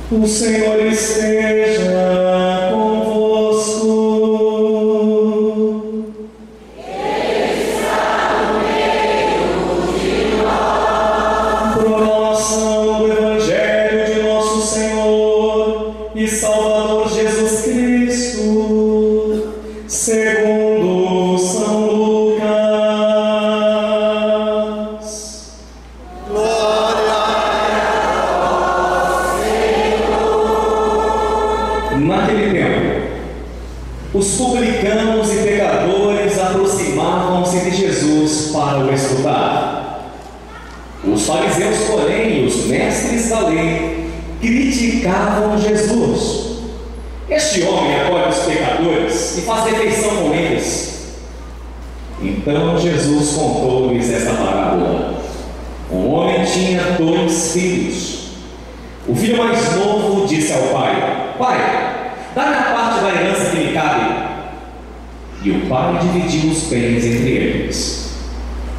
O Senhor esteja convosco. Ele está no meio de nós. Proclamação do Evangelho de nosso Senhor e Salvador Jesus Cristo, segundo São Lucas. Naquele tempo, os publicanos e pecadores aproximavam-se de Jesus para o escutar. Os fariseus, porém, e os mestres da lei, criticavam Jesus. Este homem acolhe os pecadores e faz refeição com eles. Então Jesus contou-lhes esta parábola. Um homem tinha 2 filhos. O filho mais novo disse ao pai: Pai, dá-me a parte da herança que me cabe. E o pai dividiu os bens entre eles.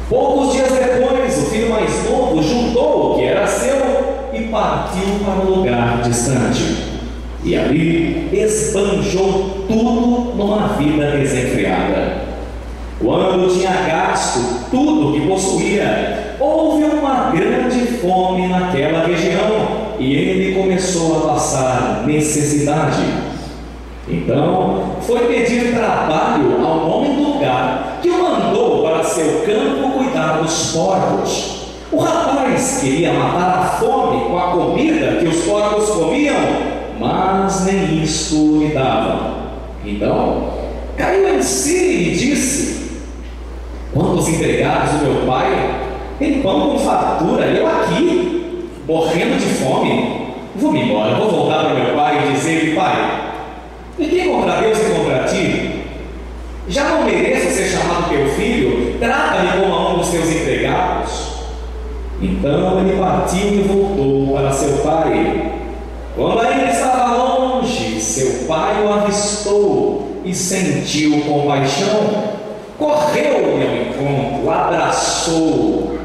Poucos dias depois, o filho mais novo juntou o que era seu e partiu para um lugar distante. E ali esbanjou tudo numa vida desenfreada. Quando tinha gasto tudo que possuía, houve uma grande fome naquela região e ele começou a passar necessidade. Então foi pedir trabalho ao homem do lugar, que o mandou para seu campo cuidar dos porcos. O rapaz queria matar a fome com a comida que os porcos comiam, mas nem isto lhe dava. Então caiu em si e disse: Quantos empregados do meu pai têm pão com fartura, eu aqui, morrendo de fome? Vou-me embora, vou voltar para meu pai e dizer-lhe: Pai, pequei contra Deus e contra ti. Já não mereço ser chamado teu filho, trata-me como a um dos teus empregados. Então ele partiu e voltou para seu pai. Quando ainda estava longe, seu pai o avistou e sentiu compaixão. Correu-lhe ao encontro, abraçou-o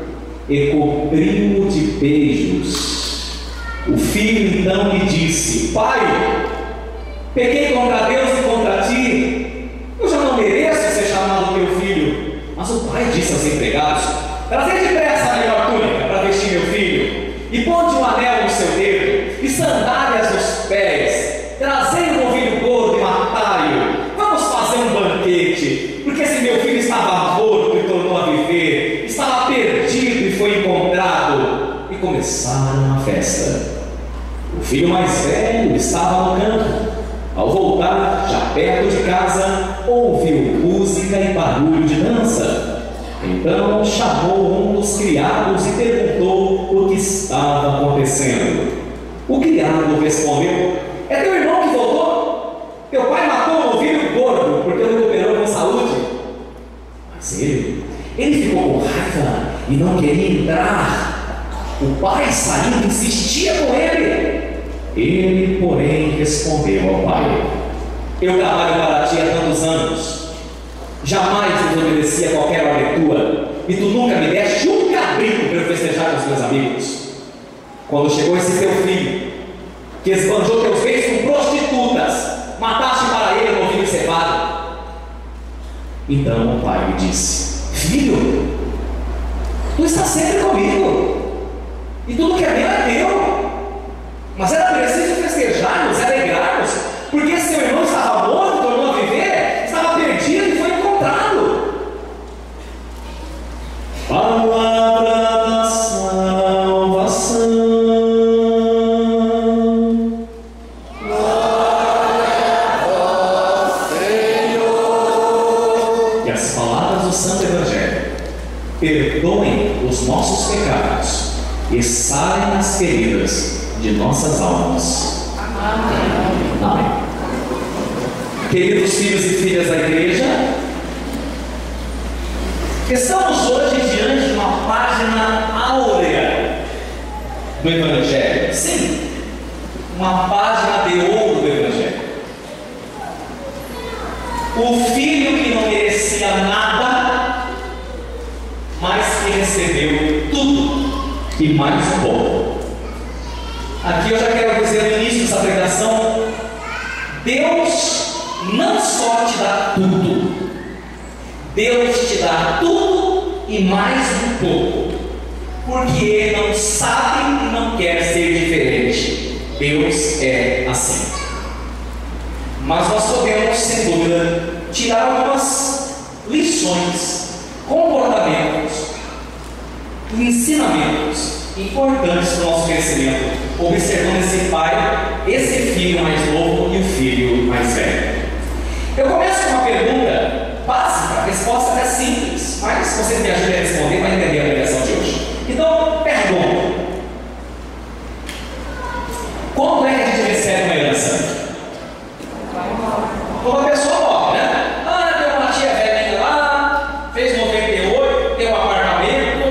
e cobriu-o de beijos. O filho então lhe disse: Pai, pequei contra Deus e contra ti, eu já não mereço ser chamado teu filho. Mas o pai disse aos empregados: Trazei depressa a melhor túnica para vestir meu filho, e ponte um anel no seu dedo, e sandálias nos pés. Trazei um novilho gordo e matai-o. Vamos fazer um banquete, porque esse meu filho estava morto e tornou a viver, estava perdido e foi encontrado. E começaram a festa. O filho mais velho estava no campo. Ao voltar, já perto de casa, ouviu música e barulho de dança. Então chamou um dos criados e perguntou o que estava acontecendo. O criado respondeu: É teu irmão que voltou? Teu pai matou um novilho gordo porque o recuperou com saúde. Mas ele ficou com raiva e não queria entrar. O pai, saindo, insistia com ele. Ele, porém, respondeu ao pai: Eu trabalho para ti há tantos anos, jamais desobedeci a qualquer ordem tua, e tu nunca me deste um cabrito para eu festejar com os meus amigos. Quando chegou esse teu filho, que esbanjou teus bens com prostitutas, mataste para ele um novilho cevado. Então o pai lhe disse: Filho, tu estás sempre comigo, e tudo que é meu é teu. Mas era preciso festejarmos, alegrarmos, porque seu irmão estava morto, tornou a viver, estava perdido e foi encontrado. Palavra da salvação. Glória ao Senhor. Que as palavras do Santo Evangelho perdoem os nossos pecados e sarem as feridas de nossas almas. Amém. Amém. Queridos filhos e filhas da igreja, estamos hoje diante de uma página áurea do Evangelho. Sim, uma página de ouro do Evangelho. O filho que não merecia nada, mas que recebeu tudo e mais um pouco. Aqui eu já quero dizer no início dessa pregação: Deus não só te dá tudo, Deus te dá tudo e mais um pouco, porque Ele não sabe e não quer ser diferente. Deus é assim. Mas nós podemos, sem dúvida, tirar algumas lições, comportamentos, ensinamentos importantes para o nosso crescimento, observando esse pai, esse filho mais novo e o filho mais velho. Eu começo com uma pergunta básica, a resposta é simples, mas se você me ajuda a responder, vai entender a pregação de hoje. Então, pergunta: quando é que a gente recebe uma herança? Quando a pessoa morre, né? Tem uma tia velhinha lá, fez 98, tem um apartamento.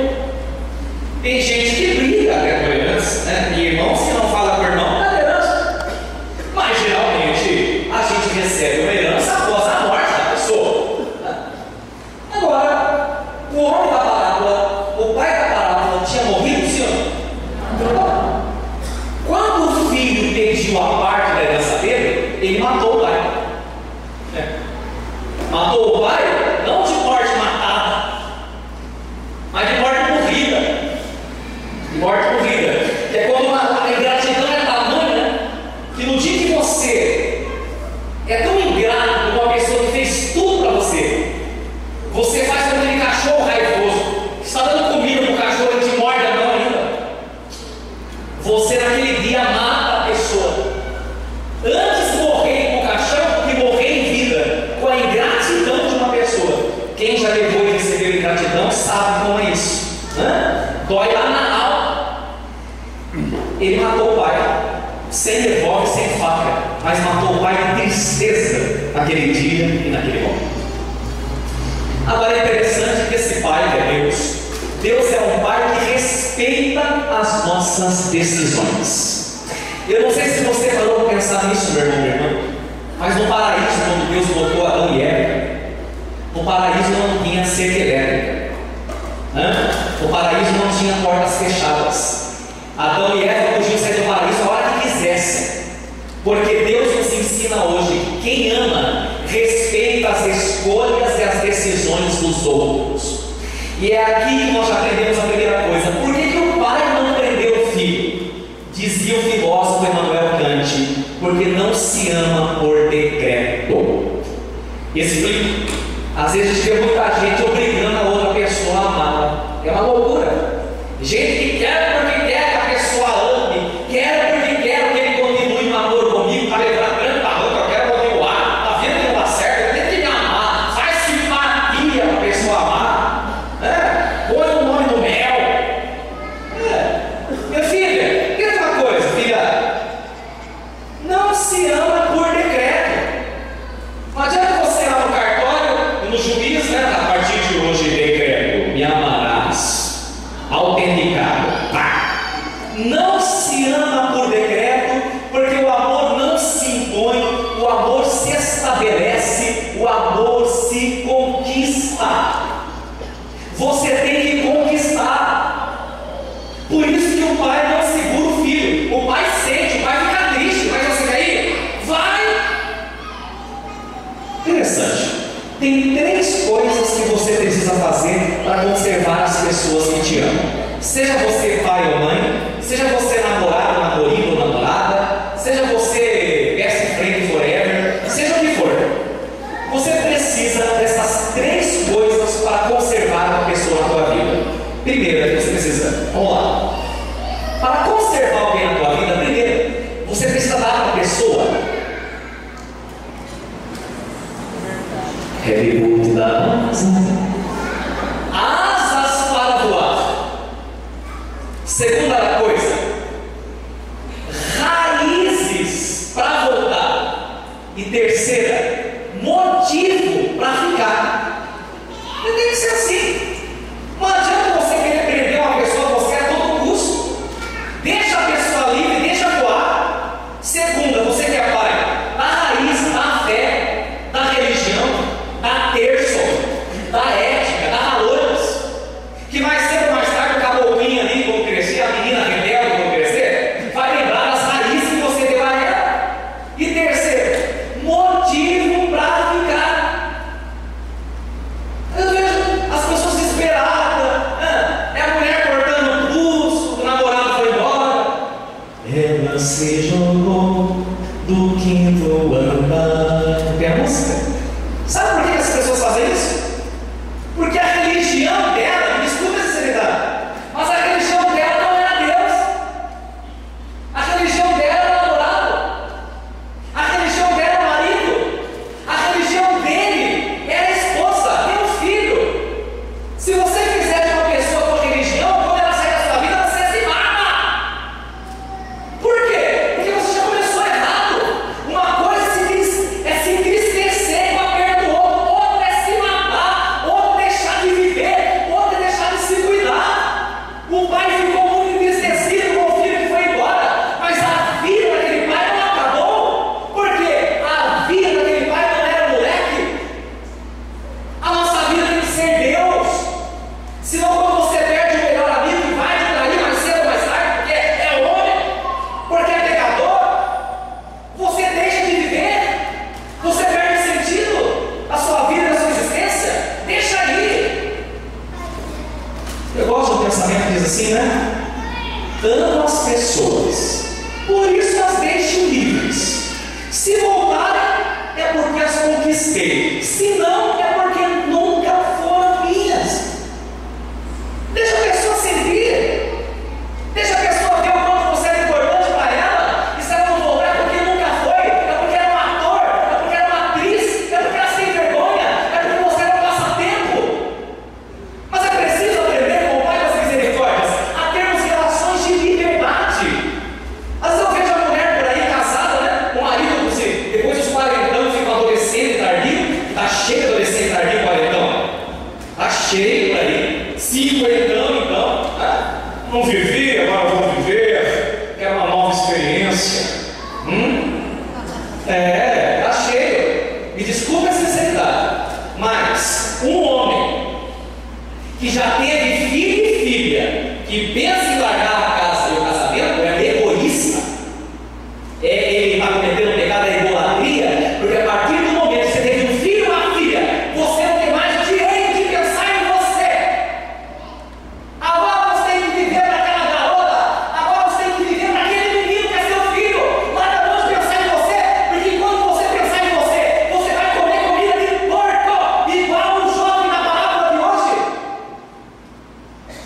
Tem gente que briga até com herança, né? E irmãos que não falam com o irmão da herança. Mas geralmente a gente recebe uma herança após a morte da pessoa. Agora, o homem da parábola, o pai da parábola, tinha morrido, senhor? Não. Quando o filho pediu a parte da herança dele, ele matou o pai. Matou o pai, não de morte matada, mas de morte morrida. De morte morrida. Que é quando a ingratidão é tamanha, né? Que no dia que você é tão ingrato com uma pessoa que fez tudo para você, você faz com aquele cachorro raivoso, que está dando comida para o cachorro, ele te morde a mão ainda. Você naquele dia mata a pessoa. Antes de morrer com o cachorro que morrer em vida, com a ingratidão de uma pessoa. Quem já levou e recebeu ingratidão sabe como é isso. Dói lá na alma. Ele matou o pai, sem revólver, sem faca, mas matou o pai de tristeza naquele dia e naquele momento. Agora é interessante que esse pai é Deus. Deus é um pai que respeita as nossas decisões. Eu não sei se você parou para pensar nisso, meu irmão, minha irmã, mas no paraíso, quando Deus botou Adão e Eva, no paraíso não tinha cerca elétrica, no paraíso não tinha portas fechadas. Adão e Eva podiam sair do paraíso a hora que quisessem, porque Deus nos ensina hoje que quem ama respeita as escolhas e as decisões dos outros. E é aqui que nós já aprendemos a primeira coisa: por que o pai não prendeu o filho? Dizia o filósofo Emmanuel Kant: porque não se ama por decreto. Explico. Às vezes a gente vê muita gente obrigando a outra pessoa a amar. É uma loucura. Gente que quer porque quer que a pessoa ame, quer porque quer que ele continue no amor comigo, está levando grande barranco, eu quero continuar, está vendo que não dá certo, tem que me amar, faz simpatia para a pessoa amar, põe o nome no mel. Minha filha, quer dizer uma coisa, filha? Não se ama por decreto. Não adianta você ir lá no cartório e no juiz, a partir de hoje, decreto: me amarás, autenticado. Não se ama por decreto, porque o amor não se impõe, o amor se estabelece, o amor se conquista. Você tem que conquistar. Por isso que o pai não segura o filho. O pai sente, o pai fica triste, mas você quer ir? Vai! Interessante. Tem 3 coisas que você precisa fazer para conservar as pessoas que te amam. Seja você pai ou mãe, seja você namorado, namorado ou namorada, seja você best friend forever, seja o que for. Você precisa dessas 3 coisas para conservar uma pessoa na tua vida. Primeiro, você precisa, vamos lá. Para conservar alguém na tua vida, primeiro, você precisa dar para a pessoa reboot da asas para voar. Segunda coisa, raízes para voltar. E terceira, motivo para ficar. E tem que ser assim. Não adianta você querer prender uma pessoa a você a todo custo. Deixa a pessoa livre, deixa voar. Segunda, você que é pai, da raiz, da fé, da religião, da terço, da ética, da valores, que mais cedo ou mais tarde o caboclinho ali, quando crescer, a menina rebelde, Testamento diz assim, né? Amo as pessoas, por isso as deixo livres. Se voltarem, é porque as conquistei. Se não, é porque nunca foram minhas. Deixa a pessoa sentir. Deixa a pessoa ver o quanto você é importante para ela. E se ela não voltar, é porque nunca foi. É porque era um ator. É porque era uma atriz. É porque ela se tem vergonha. É porque você não passa tempo. Mas é preciso aprender com o Pai das Misericórdias a termos relações de liberdade. Às vezes eu vejo a mulher por aí casada, né? O marido, depois dos 40 anos, fica um adolescente tardio. Está cheio de adolescente tardio, 40 anos. Está cheio por aí. 50 anos, então. Não vivi, agora vou viver. Quero uma nova experiência. Está cheio. Me desculpe a sinceridade, mas um homem que já teve filho e filha, que pensa em largar a casa e o casamento, é egoísta. Ele está cometendo o pecado da idolatria, porque a partir do momento que você teve um filho ou uma filha, você não tem mais direito de pensar em você. Agora você tem que viver para aquela garota, agora você tem que viver para aquele menino que é seu filho. Larga a mão de pensar em você, porque enquanto você pensar em você, você vai comer comida de porco, igual o jovem na parábola de hoje.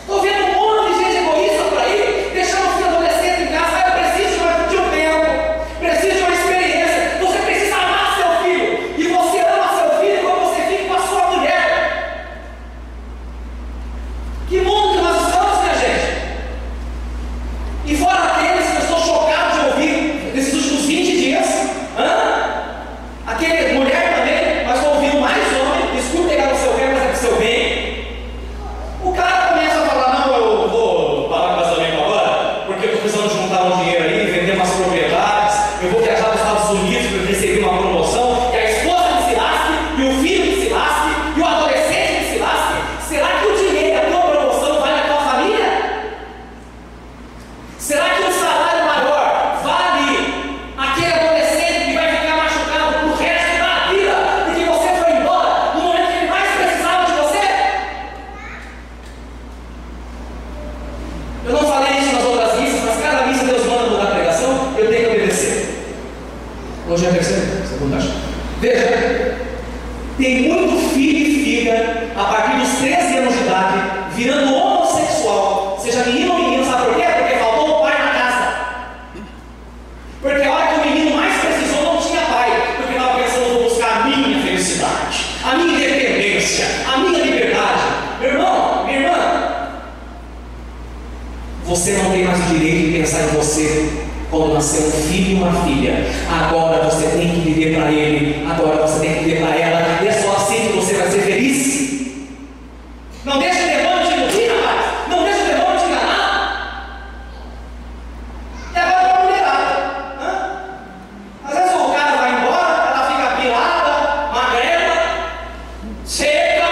Estou vendo um monte de gente egoísta por aí, deixando o filho adolescente em casa. Eu preciso de um tempo, preciso de uma experiência. Você precisa amar seu filho, e você ama seu filho quando você fica com a sua mulher. Que mundo que nós estamos, minha gente? E fora aqueles que eu estou chocado de ouvir nesses últimos 20 dias, aquele mulher também, mas estou ouvindo mais homem, desculpe pegar no seu pé, mas é pro seu bem. O cara começa a falar: não, eu vou parar o casamento agora, porque eu estou precisando juntar um dinheiro aí, vender umas propriedades, eu vou viajar para os Estados Unidos para receber uma promoção, e a esposa que se lasque, e o filho que se lasque, e o adolescente que se lasque. Será que o dinheiro e a tua promoção vale a tua família? Será que um salário maior vale aquele adolescente que vai ficar machucado pro resto da vida, porque você foi embora no momento que ele mais precisava de você? Eu não falei isso nas outras missas, mas cada missa Deus manda mudar a pregação, eu tenho que obedecer. Hoje é a terceira, segunda, acho. Veja, tem muito filho e filha, a partir dos 13 anos de idade, virando homossexual, seja menino ou menino, sabe por quê? Porque faltou o pai na casa. Porque a hora que o menino mais precisou não tinha pai, porque estava pensando: vou buscar a minha felicidade, a minha independência, a minha liberdade. Meu irmão, minha irmã, você não tem mais o direito de pensar em você quando nasceu um filho e uma filha. Agora você tem que viver para ele, agora você tem que viver para ela, e é só assim que você vai ser feliz. Não deixe o demônio te iludir, rapaz. Não deixe o demônio te enganar. E agora para a mulherada, às vezes o cara vai embora, ela fica pilada, magrela, seca,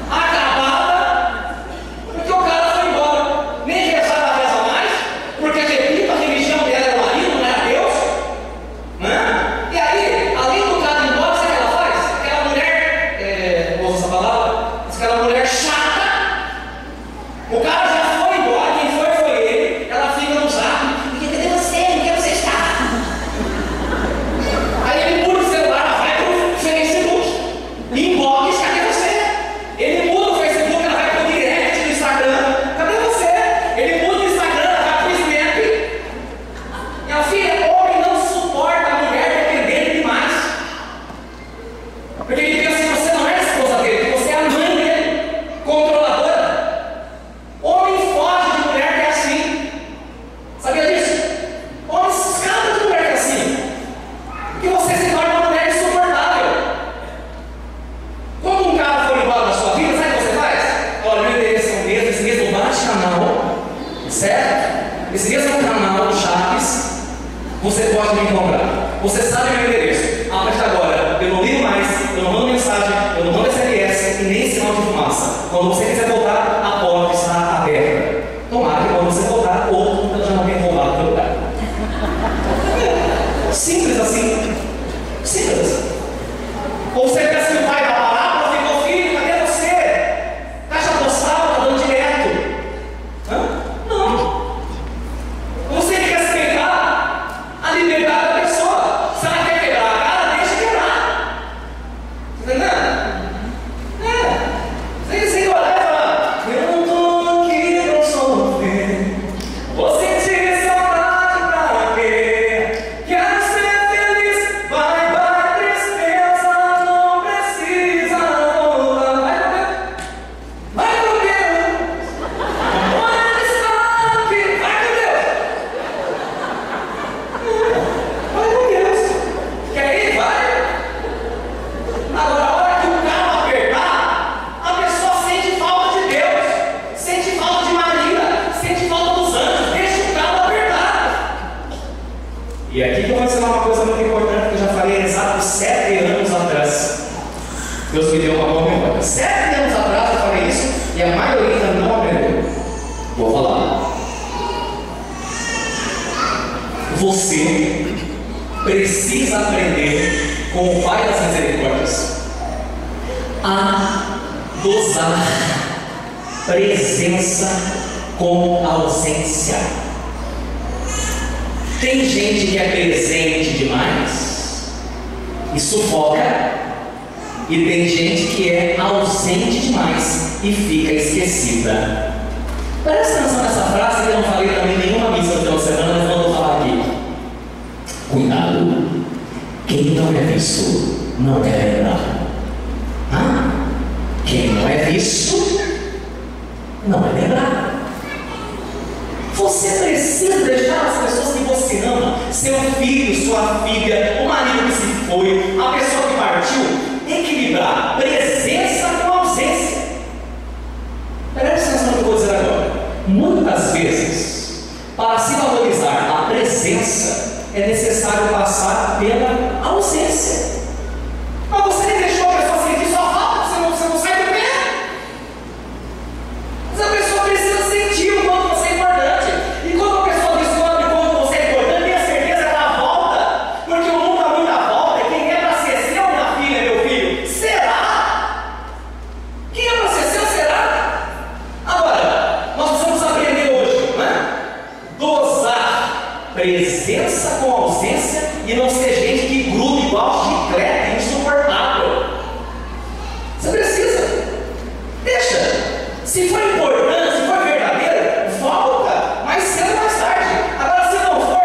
acabada, porque o cara foi embora. Nem rezar ela reza mais, porque repito, a religião dela era o marido, não era Deus. E aí, além do cara ir embora, sabe o que ela faz? Aquela mulher, usa essa palavra, aquela mulher chata. O cara já foi embora, quem foi ele. Ela fica no zap: cadê você? Onde você está? Aí ele muda o celular, ela vai pro Facebook, inbox: cadê você? Ele muda o Facebook, ela vai pro direct do Instagram: cadê você? Ele muda o Instagram, ela vai pro Snap. Minha filha, homem não suporta a mulher dependente demais, porque ele pensa que você não é a esposa dele, que você é a mãe dele, controladora. Homem foge de mulher que é assim. Sabia disso? Homem escapa de mulher que é assim, porque você se torna uma mulher insuportável. Quando um cara for embora da sua vida, sabe o que você faz? Olha, meu endereço é o mesmo, esse mesmo bate-canal, certo? Esse mesmo canal do Chaves, você pode me encontrar. Você sabe meu endereço. A partir de agora, eu não ligo mais, eu não mando mensagem, eu não mando SMS e nem sinal de fumaça. Quando você quiser voltar, a porta está aberta. Tomara que quando você voltar, outro já não tenha roubado o teu lugar. Simples assim. Simples assim. Ou você pensa que o pai da palavra ficou: filho, cadê você? Caixa postal, tá dando direto. você precisa aprender com o Pai das Misericórdias a dosar presença com ausência. Tem gente que é presente demais e sufoca, e tem gente que é ausente demais e fica esquecida. Presta atenção nessa frase que eu não falei também em nenhuma missa no final de semana, mas vamos falar aqui. Cuidado, quem não é visto não é lembrado. Quem não é visto não é lembrado. Você precisa deixar as pessoas que você ama, seu filho, sua filha, o marido que se foi, a pessoa que partiu, equilibrar presença com ausência. Presta atenção no que eu vou dizer agora. Muitas vezes, para se valorizar a presença, é necessário passar pela ausência. Mas você nem deixou a pessoa sentir sua falta, você não sai do pé. Mas a pessoa precisa sentir o quanto você é importante. E quando a pessoa descobre o quanto você é importante, tenha certeza que ela volta. Porque o mundo dá muita volta. Quem é para ser seu, minha filha, meu filho, será? Quem é para ser seu, será? Agora, nós precisamos aprender hoje, né? Dosar presença com ausência e não ser gente que gruda igual chiclete, insuportável. Você precisa. Deixa. Se for importante, se for verdadeiro, volta. Mais cedo ou mais tarde. Agora, se não for,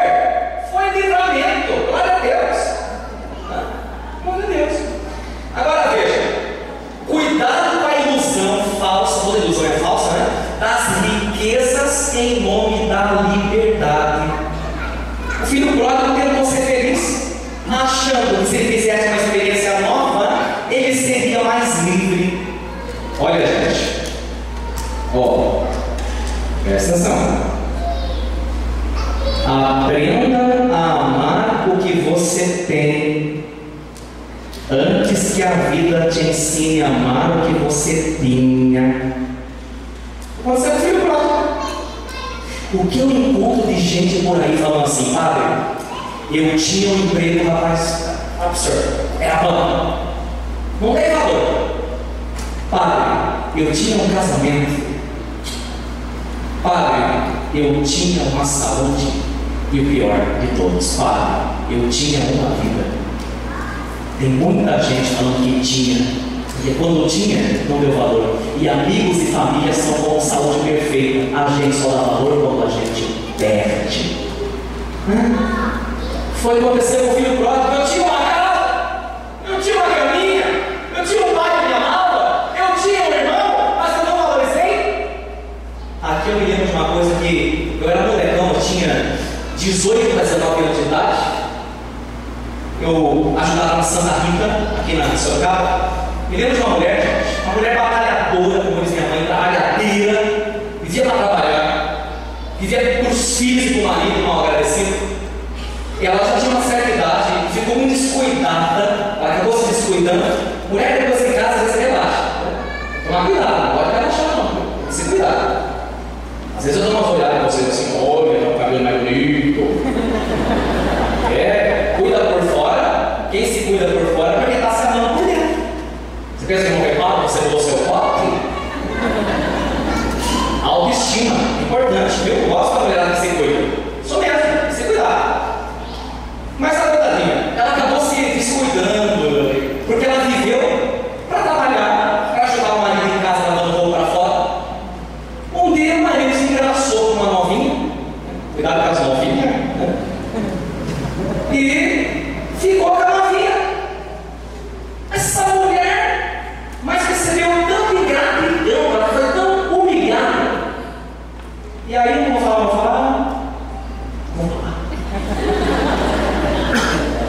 foi livramento. Glória a Deus. Glória a Deus. Agora veja. Cuidado com a ilusão falsa, toda ilusão é falsa, né? Das riquezas em nome da liberdade. O filho pródigo tentou ser feliz, achando que se ele fizesse uma experiência nova, ele seria mais livre. Olha, gente, presta atenção. Aprenda a amar o que você tem, antes que a vida te ensine a amar o que você tinha. Pode ser o filho pródigo. O que eu encontro de gente por aí falando assim: padre, eu tinha um emprego, rapaz, absurdo, era bom, não tem valor. Padre, eu tinha um casamento. Padre, eu tinha uma saúde. E o pior de todos, padre, eu tinha uma vida. Tem muita gente falando que tinha, porque quando tinha, não deu valor. E amigos e família são com saúde perfeita. A gente só dá valor quando a gente perde. Foi o que aconteceu com o filho pródigo. Eu tinha uma casa, eu tinha uma caminha, eu tinha um pai que me amava, eu tinha um irmão, mas eu não valorizei. Aqui eu me lembro de uma coisa que eu era molecão, eu tinha 18 para 19 anos de idade. Eu ajudava na Santa Rita, aqui na Sorocaba. Me lembro de uma mulher, gente, uma mulher batalhadora, como diz minha mãe, trabalhadeira, vivia para trabalhar, vivia para os filhos e para o marido, mal agradecido. E ela já tinha uma certa idade, ficou muito descuidada, ela acabou se descuidando. Mulher depois em casa, às vezes relaxa. Toma cuidado, não pode relaxar não, tem que se cuidar. Às vezes eu dou uma olhada em vocês assim: olha, o cabelo mais bonito. Cuida por fora. Quem se cuida por fora é porque está se amando por dentro. Você pensa que não repara que você mudou seu copo? Autoestima, importante, viu? Eu gosto da mulherada que se cuida. Isso mesmo, se cuidar. Mas a coitadinha, ela acabou se descuidando, porque ela viveu para trabalhar, para ajudar o marido em casa, lavando roupa para fora. Um dia o marido se engraçou com uma novinha, cuidado com as novinhas, né? E ficou com a novinha. Essa mulher, mas recebeu tanta ingratidão, ela foi tão humilhada. E aí, não vou falar, vamos lá.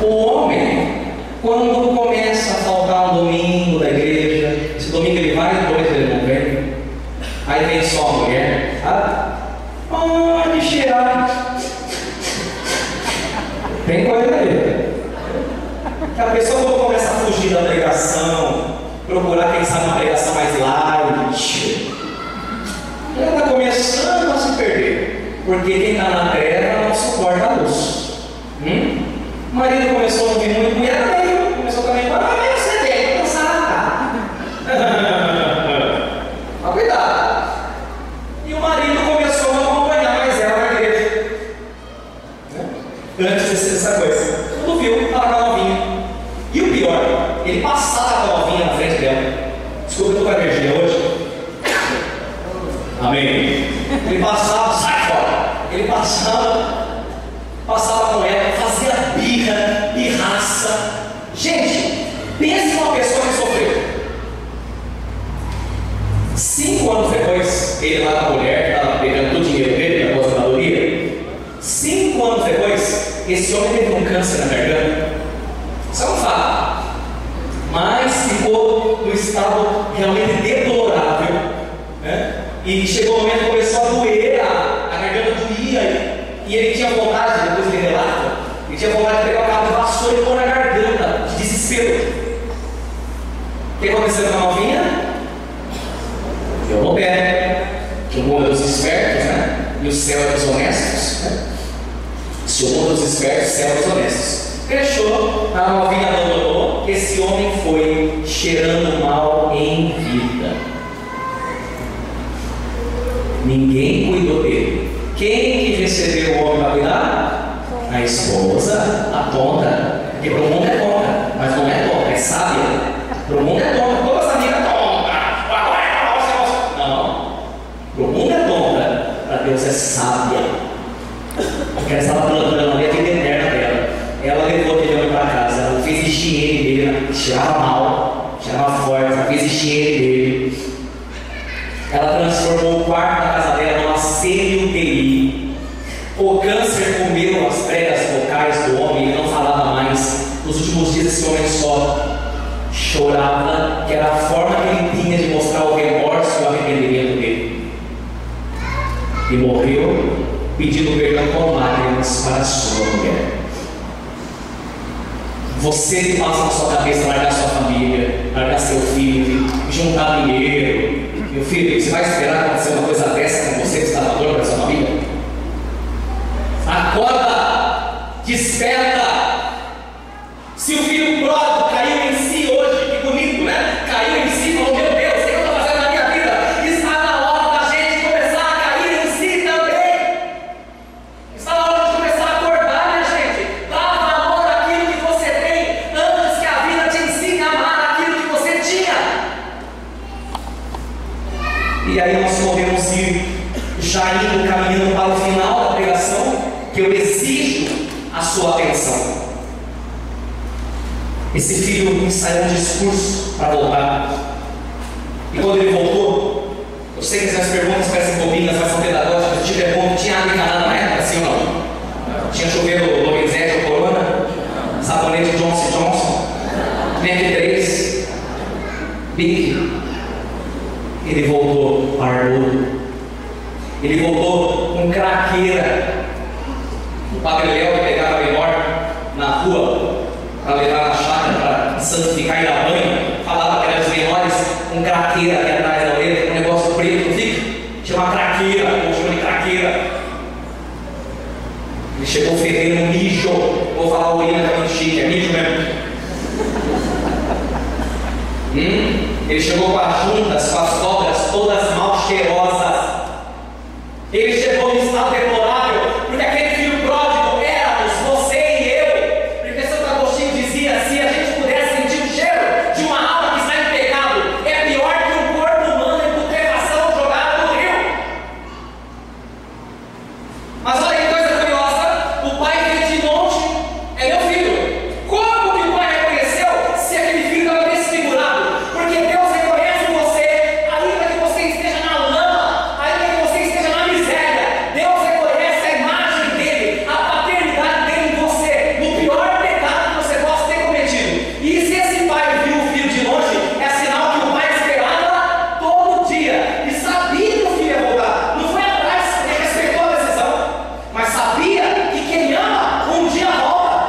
O homem, quando começa a faltar um domingo da igreja, esse domingo ele vai e depois ele não vem. Aí vem só a mulher, sabe? Pode cheirar. Tem coisa aí. Que a pessoa, quando começa a fugir da pregação, procurar, quem sabe, uma pregação mais light, ela está começando a se perder. Porque quem está na terra não suporta a luz. começou a não vir muito, mulher também começou também, mas você tem, cansada. Mas cuidado. E o marido começou a acompanhar mais ela na igreja. Antes dessa coisa. Quando viu, estava com a novinha. E o pior, ele passava com a novinha na frente dela. Desculpa, eu estou com energia hoje. Amém. Ele passava, sai fora. Ele passava com ela, fazia birra, pirraça. Gente, pense numa pessoa que sofreu. 5 anos depois, ele lá com a mulher, que estava pegando todo o dinheiro dele da aposentadoria. 5 anos depois, esse homem teve um câncer na garganta. Isso é um fato. Mas ficou num estado realmente deplorável, né? E chegou o momento que começou a doer, a garganta doía, e ele tinha vontade, depois ele relata, ele tinha vontade de pegar o cabo de vassoura e pôr na garganta, de desespero. O que aconteceu com a novinha? Deu no pé, que o mundo é dos espertos, né? E o céu é dos honestos, né? Se o mundo é dos espertos, o céu é dos honestos. Fechou, a novinha abandonou, esse homem foi cheirando mal em vida. Ninguém cuidou dele. Quem que recebeu o homem para cuidar? A esposa, a tonta. Porque para o mundo é tonta, mas não é tonta, é sábia. Para o mundo é tonta, todas as amigas tonta. Não. Para o mundo é tonta, para Deus é sábia. Porque ela estava plantando ali a vida eterna dela. Ela levou aquele homem para casa, ela fez higiene dele, cheirava mal, cheirava forte, ela fez higiene dele. Ela transformou o quarto da casa dela numa CUTI. O câncer comeu as pregas vocais do homem, ele não falava mais. Nos últimos dias esse homem só chorava, que era a forma que ele tinha de mostrar o remorso e o arrependimento dele. E morreu pedindo perdão com lágrimas para a sua mulher. Você que passa na sua cabeça largar sua família, largar seu filho, juntar dinheiro. Meu filho, você vai esperar acontecer uma coisa dessa com você que está na dor para sua família? Acorda! Desperta! Se o filho pródigo caiu em si hoje, que bonito, né? Caiu em si, falou: meu Deus, o que eu estou fazendo na minha vida? Está na hora da gente começar a cair em si também. Está na hora de começar a acordar, minha gente. Dá valor àquilo que você tem antes que a vida te ensine a amar aquilo que você tinha. E aí nós podemos ir já indo caminhando para o final da pregação, que eu exijo a sua atenção. Esse filho ensaiou um discurso para voltar. E quando ele voltou, eu sei que essas perguntas parecem bobinhas, mas são pedagógicas. Eu te pergunto: tinha água encanada na época, sim ou não? Tinha chuveiro Lorenzetti ou Corona? Sabonete Johnson Johnson? Mac 3? Bic? Ele voltou barbudo. Ele voltou com craqueira. O padre Léo, que pegava menor na rua para levar na chácara para santificar e dar banho, falava que eram os menores com craqueira ali atrás da orelha, um negócio preto, não fica? Chama craqueira, ou chama de craqueira. Ele chegou fedendo mijo. Vou falar urina que é muito chique, é mijo mesmo. Ele chegou com as juntas, com as sobras todas mal cheirosas. Ele chegou em estado deplorável, porque aquele filho pródigo éramos você e eu. Porque Santo Agostinho dizia: se a gente pudesse sentir o cheiro de uma alma que está em pecado, é pior que um corpo humano em putrefação jogado no rio. Mas olha que coisa curiosa, o pai vê de longe: é meu filho. Como que o pai reconheceu se aquele filho estava desfigurado? Porque Deus reconhece você, ainda que você esteja na lama, ainda que você esteja na miséria. Deus reconhece a imagem dele, a paternidade dele em você, no pior pecado que você possa ter cometido. E se esse pai viu o filho de longe, é sinal que o pai esperava todo dia e sabia que o filho ia voltar. Não foi atrás, ele respeitou a decisão, mas sabia que quem ama um dia volta.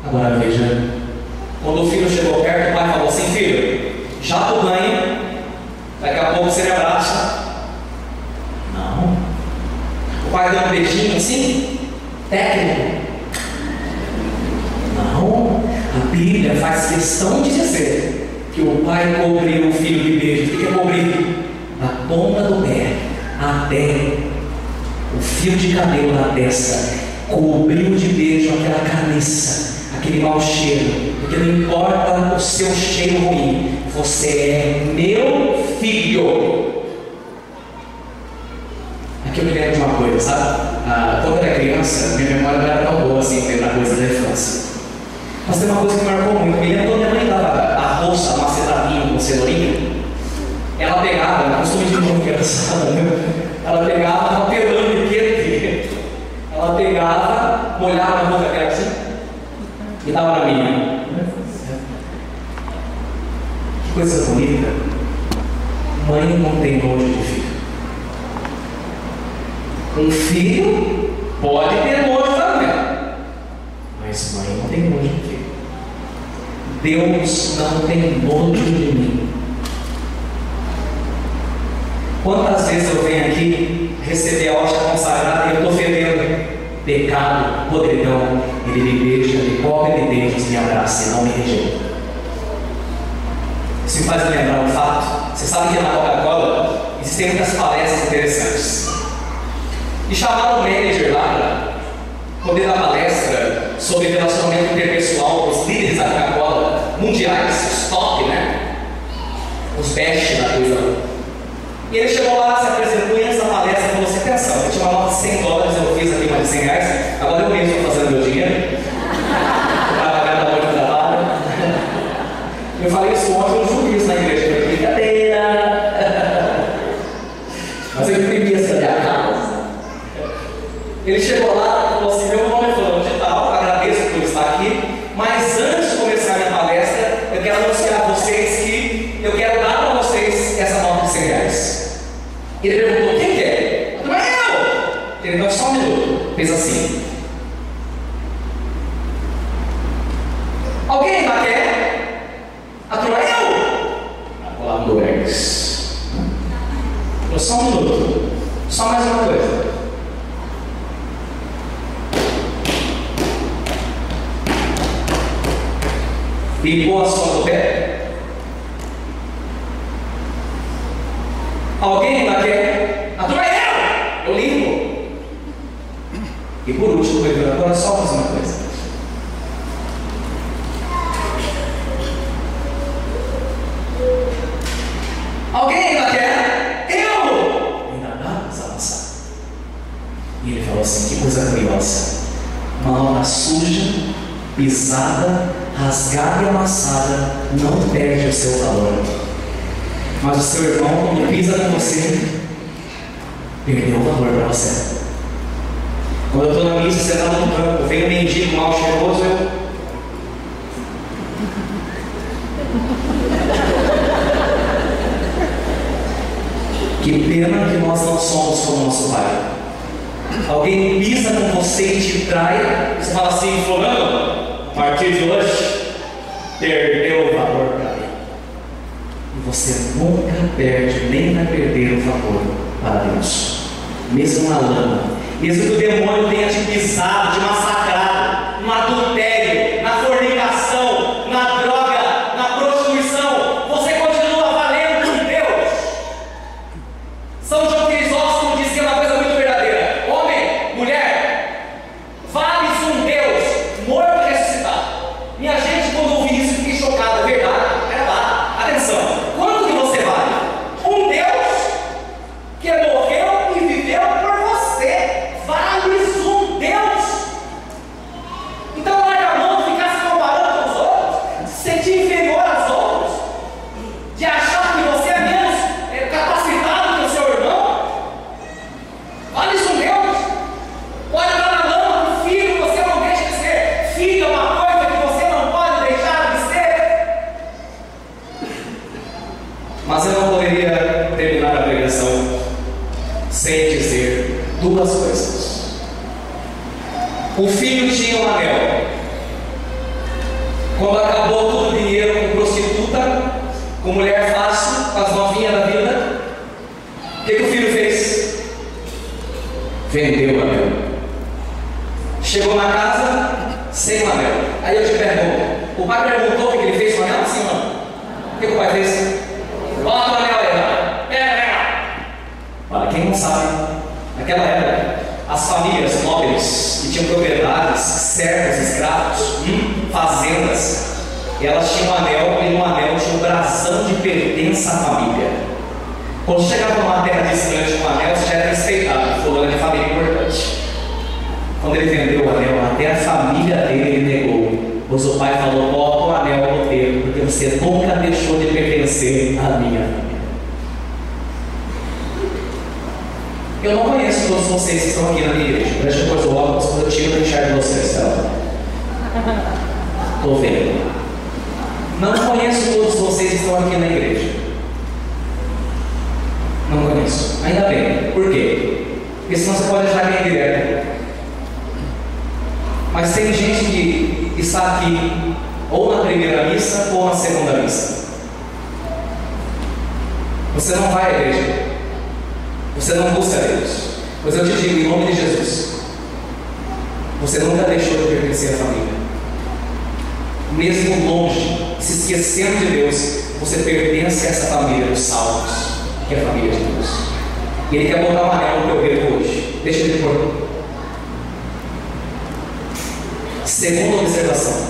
Agora veja, quando o filho chegou perto, o pai falou assim: filho, já tu ganha, daqui a pouco você me abraça. Não. O pai deu um beijinho assim, técnico. Bíblia faz questão de dizer que o pai cobriu o filho de beijo. O que é cobrir? Da ponta do pé até o fio de cabelo na testa. Cobriu de beijo aquela carniça, aquele mau cheiro. Porque não importa o seu cheiro ruim, você é meu filho. Aqui eu me lembro de uma coisa, sabe? Quando eu era criança, minha memória não era tão boa assim, lembrar coisas da infância. Mas tem uma coisa que me marcou muito. Me lembro quando minha mãe dava arroz, amacetadinho com cenourinha. Ela pegava, costume de novo engraçado, né? Ela pegava, estava pelando de quê? Ela pegava, molhava na boca dela assim e dava na minha. Que coisa bonita. Mãe não tem nojo de filho. Um filho pode ter nojo também, mas mãe não tem nojo de filho. Deus não tem nojo de mim. Quantas vezes eu venho aqui receber a hóstia consagrada e eu estou fedendo pecado, podridão, ele me beija, me cobre de Deus, me abraça e não me rejeita. Isso me faz lembrar um fato. Você sabe que na Coca-Cola existem muitas palestras interessantes. E chamaram o manager lá para poder dar palestra sobre relacionamento interpessoal com os líderes da Coca-Cola mundiais, os top, né? Os best da coisa. E ele chegou lá, se apresentou e antes da palestra falou assim: atenção, eu tinha uma nota de $100, eu fiz aqui mais de R$100, agora eu mesmo estou fazendo meu dinheiro. Trabalhar da noite do trabalho. Eu falei isso ontem no juízo na igreja, foi brincadeira. Mas eu imprimi essa minha casa. Ele chegou lá e falou assim: meu nome é fulano de tal, agradeço por estar aqui, mas antes de começar a minha palestra, eu quero anunciar a vocês que eu quero dar para vocês essa nota de R$100. Ele perguntou: quem quer? Não é eu! Ele deu só um minuto, fez assim. Alguém lá quer? A turma é eu! Olá, dois. Deu só um minuto, só mais uma coisa. Limpou a sola do pé? Alguém lá quer? A turma é eu! Eu limpo. E por último, agora só mais uma coisa. Alguém lá quer? Eu! Ainda dá para avançar. E ele falou assim: que coisa curiosa. Uma obra suja, pisada, rasgada e amassada não perde o seu valor. Mas o seu irmão, quando pisa com você, perdeu o valor para você. Quando eu estou na missa, sentado no campo, vem um mendigo mal cheiroso, que pena que nós não somos como nosso Pai. Alguém pisa com você e te trai, você fala assim: fulano, a partir de hoje, perdeu o valor para mim. E você nunca perde, nem vai perder o valor para Deus. Mesmo na lama, mesmo que o demônio tenha te pisado, te massacrado, no adultério, na fornicação, na droga, na prostituição, você continua valendo por Deus. São João Crisóstomo dizia uma coisa muito verdadeira: homem, mulher, vales um Deus morto e ressuscitado. Minha gente, quando ouvi isso, fiquei chocado. É verdade? Pera lá, atenção. Quanto que você vale? Um Deus que morreu e viveu por você. Vales um Deus. Então larga a mão de ficar se comparando com os outros, se sentir inferior aos outros, de achar que você é menos capacitado que o seu irmão. Vales um Deus. Pode estar na lama do filho, você não deixa de ser filho, é uma coisa que você não pode deixar de ser. Mas eu não poderia terminar a pregação sem dizer duas coisas. O filho tinha um anel. Quando acabou todo o dinheiro com prostituta, com mulher fácil, com as novinhas da vida, o que o filho fez? Vendeu o anel. Chegou na casa sem o anel. Aí eu te pergunto: o O pai perguntou o que ele fez com o anel? Sim ou não? O que o pai fez? Bota o anel aí, pega! Para quem não sabe, naquela época, as famílias nobres que tinham propriedades, servos, escravos, fazendas, elas tinham um anel, e no anel tinha um brasão de pertença à família. Quando chegava numa terra distante com o anel, já era respeitado, fulano de família importante. Quando ele vendeu o anel, até a família dele negou, pois o pai falou: bota o anel no dedo, porque você nunca deixou de pertencer à minha família. Eu não conheço todos vocês que estão aqui na minha igreja. Preste depois o óculos, quando eu tiro, eu enxergo vocês, tá? Estou vendo. Não conheço todos vocês que estão aqui na igreja. Não conheço. Ainda bem. Por quê? Porque senão você pode achar que é indireto. Mas tem gente que está aqui ou na primeira missa ou na segunda missa. Você não vai à igreja. Você não busca Deus. Pois eu te digo, em nome de Jesus, você nunca deixou de pertencer à família. Mesmo longe, se esquecendo de Deus, você pertence a essa família dos salvos, que é a família de Deus. E Ele quer botar um anel no teu dedo hoje. Deixa Ele pôr. Segunda observação: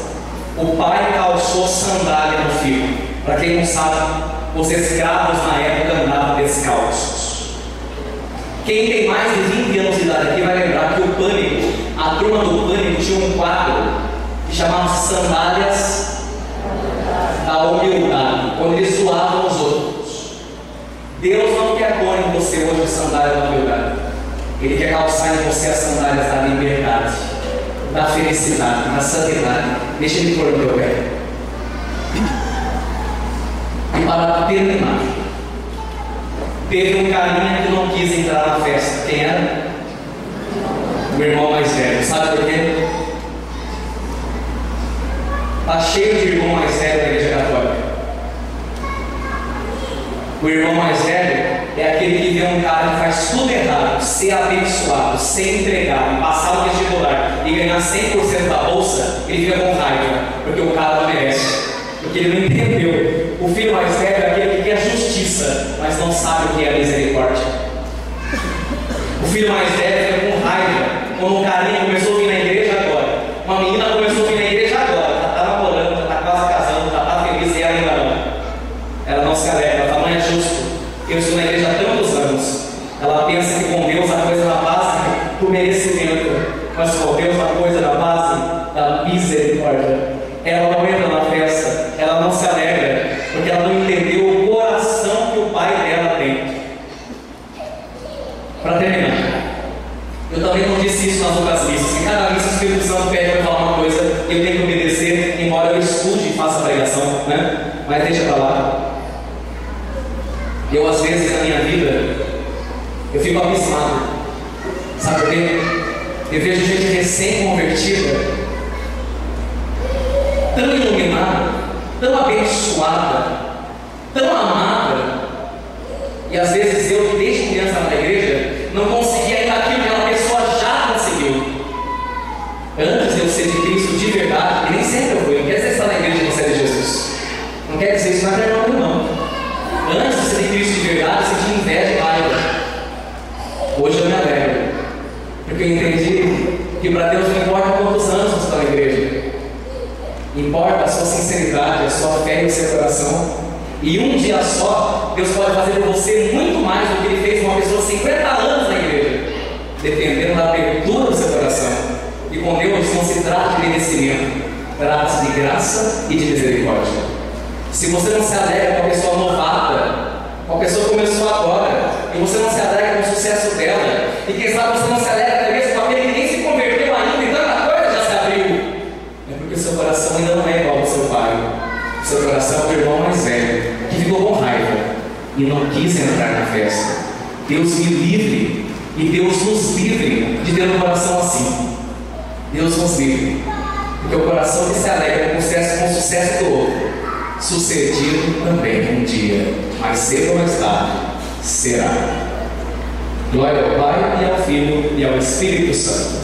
o pai calçou sandália no filho. Para quem não sabe, os escravos na época andavam descalços. Quem tem mais de 20 anos de idade aqui vai lembrar que o Pânico, a turma do Pânico, tinha um quadro que chamava Sandálias da Humildade, onde eles zoavam os outros. Deus não quer pôr em você hoje a sandália da humildade. Ele quer calçar em você as sandálias da liberdade, da felicidade, da santidade. Deixa Ele pôr no teu pé. E para terminar, teve um carinha que não quis entrar na festa. Quem era? O irmão mais velho. Sabe por quê? Está cheio de irmão mais velho na igreja católica. O irmão mais velho é aquele que vê um cara que faz tudo errado, ser abençoado, ser entregado, passar no vestibular e ganhar 100% da bolsa. Ele fica com raiva, porque o cara não merece, porque ele não entendeu. O filho mais velho é aquele que quer justiça, mas não sabe o que é a misericórdia. O filho mais velho fica com raiva quando um carinha começou a vir na igreja agora, uma menina começou a vir na igreja agora, já está namorando, já está quase casando, já está feliz, e ela ainda não. Ela não se alegra, ela fala: não é justo, eu estou na igreja há tantos anos. Ela pensa que com Deus a coisa é na base do merecimento, mas com Deus a coisa é na base da misericórdia. Ela não entra na festa, ela não se alegra, porque ela não entendeu o coração que o pai dela tem. Para terminar, eu também não disse isso nas outras missas. Em cada missa o Espírito Santo pede para falar uma coisa, eu tenho que obedecer, embora eu estude e faça a pregação, né? Mas deixa para lá. Eu, às vezes, na minha vida, eu fico abismado. Sabe por quê? Eu vejo gente recém-convertida, tão iluminada, tão abençoada, tão amada, e às vezes eu, que desde criança na igreja, não conseguia ainda aquilo que aquela pessoa já conseguiu. Antes de eu ser de Cristo de verdade, e nem sempre eu fui, não quer dizer que você está na igreja e você é de Jesus, não quer dizer isso, não é verdade, não. Antes de ser de Cristo de verdade, eu senti inveja e raiva. Hoje eu me alegro, porque eu entendi que para Deus não importa quantos anos você está na igreja, importa a sua sinceridade, a sua fé e o seu coração. E um dia só, Deus pode fazer por você muito mais do que Ele fez com uma pessoa de 50 anos na igreja, dependendo da abertura do seu coração. E com Deus não se trata de merecimento, trata-se de graça e de misericórdia. Se você não se alegra com a pessoa novata, com a pessoa que começou agora, e você não se alegra com o sucesso dela, e quem sabe você não se alegra até mesmo com aquele que nem se converteu ainda e tanta coisa já se abriu, é porque o seu coração ainda não é igual ao seu pai. O seu coração é o irmão mais velho, que ficou com raiva e não quis entrar na festa. Deus me livre, e Deus nos livre de ter um coração assim. Deus nos livre, porque o coração que se alegra com o sucesso do outro, sucedido também um dia, mais cedo ou mais tarde, será. Glória ao Pai, e ao Filho, e ao Espírito Santo.